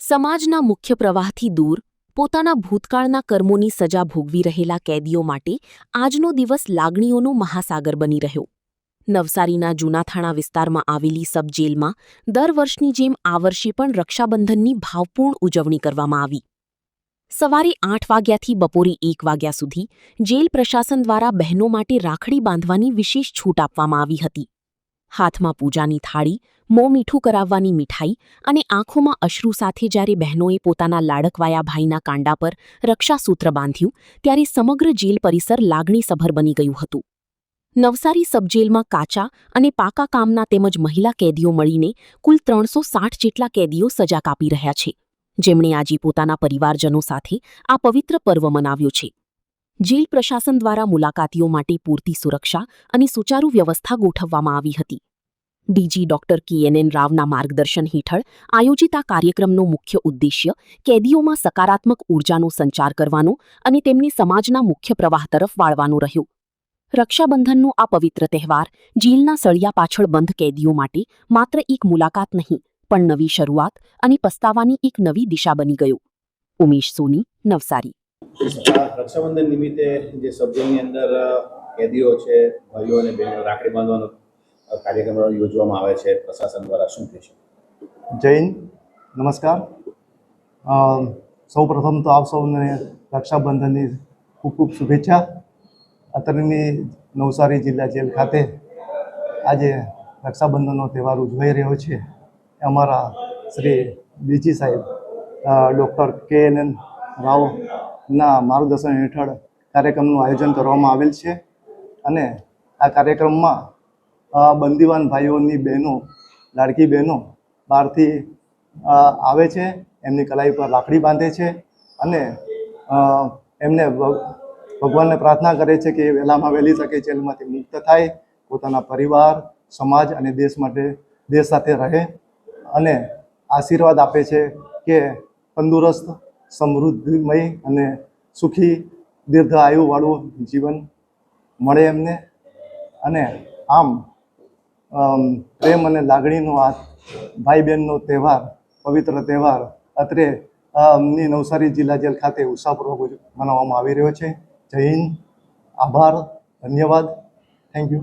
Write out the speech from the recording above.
સમાજના મુખ્ય પ્રવાહથી દૂર પોતાના ભૂતકાળના કર્મોની સજા ભોગવી રહેલા કેદીઓ માટે આજનો દિવસ લાગણીઓનો મહાસાગર બની રહ્યો. નવસારીના જૂનાથાણા વિસ્તારમાં આવેલી સબ જેલમાં દર વર્ષની જેમ આ વર્ષે પણ રક્ષાબંધનની ભાવપૂર્ણ ઉજવણી કરવામાં આવી. સવારે 8 વાગ્યાથી બપોરે 1 વાગ્યા સુધી જેલ પ્રશાસન દ્વારા બહેનો માટે રાખડી બાંધવાની વિશેષ છૂટ આપવામાં આવી હતી. હાથમાં પૂજાની થાળી, મોં મીઠું કરાવવાની મીઠાઈ અને આંખોમાં અશ્રુ સાથે જ્યારે બહેનોએ પોતાના લાડકવાયા ભાઈના કાંડા પર રક્ષાસૂત્ર બાંધ્યું ત્યારે સમગ્ર જેલ પરિસર લાગણીસભર બની ગયું હતું. નવસારી સબજેલમાં કાચા અને પાકા કામના તેમજ મહિલા કેદીઓ મળીને કુલ 360 જેટલા કેદીઓ સજા કાપી રહ્યા છે, જેમણે આજે પોતાના પરિવારજનો સાથે આ પવિત્ર પર્વ મનાવ્યો છે. જેલ પ્રશાસન દ્વારા મુલાકાતીઓ માટે પૂરતી સુરક્ષા અને સુચારુ વ્યવસ્થા ગોઠવવામાં આવી હતી. ડીજી ડોક્ટર KNN રાવના માર્ગદર્શન હેઠળ આયોજિત આ કાર્યક્રમનો મુખ્ય ઉદ્દેશ્ય કેદીઓમાં સકારાત્મક ઊર્જાનો સંચાર કરવાનો અને તેમને સમાજના મુખ્ય પ્રવાહ તરફ વાળવાનો રહ્યો. રક્ષાબંધનનો આ પવિત્ર તહેવાર જેલના સળિયા પાછળ બંધ કેદીઓ માટે માત્ર એક મુલાકાત નહીં, પણ નવી શરૂઆત અને પસ્તાવાની એક નવી દિશા બની ગયો. ઉમેશ સોની, નવસારી. રક્ષાબંધન નિમિત્તે જે સબજેલની અંદર કેદીઓ છે, ભાઈઓ અને બહેનો રાખડી બાંધવાનો કાર્યક્રમ યોજવામાં આવે છે પ્રશાસન દ્વારા, શું કહેશો? જય હિન્દ, નમસ્કાર. સૌ પ્રથમ તો આપ સૌને રક્ષાબંધનની ખૂબ ખૂબ શુભેચ્છા. અત્રેની નવસારી જિલ્લા જેલ ખાતે આજે રક્ષાબંધનનો તહેવાર ઉજવાઈ રહ્યો છે. અમારા શ્રી ડીજી સાહેબ ડૉક્ટર KNN રાવના માર્ગદર્શન હેઠળ કાર્યક્રમનું આયોજન કરવામાં આવેલ છે અને આ કાર્યક્રમમાં બંદીવાન ભાઈઓની બહેનો, લાડકી બહેનો બહારથી આવે છે, એમની કલાઈ પર રાખડી બાંધે છે અને એમને ભગવાનને પ્રાર્થના કરે છે કે વહેલામાં વહેલી તકે જેલમાંથી મુક્ત થાય, પોતાના પરિવાર, સમાજ અને દેશ સાથે રહે અને આશીર્વાદ આપે છે કે તંદુરસ્ત, સમૃદ્ધિમય અને સુખી દીર્ઘ આયુવાળું જીવન મળે એમને. અને આમ પ્રેમ અને લાગણીનો આ ભાઈ બહેનનો તહેવાર, પવિત્ર તહેવાર અત્રે નવસારી જિલ્લા જેલ ખાતે ઉત્સાહપૂર્વક મનાવવામાં આવી રહ્યો છે. જય હિન્દ, આભાર, ધન્યવાદ, થેન્ક યુ.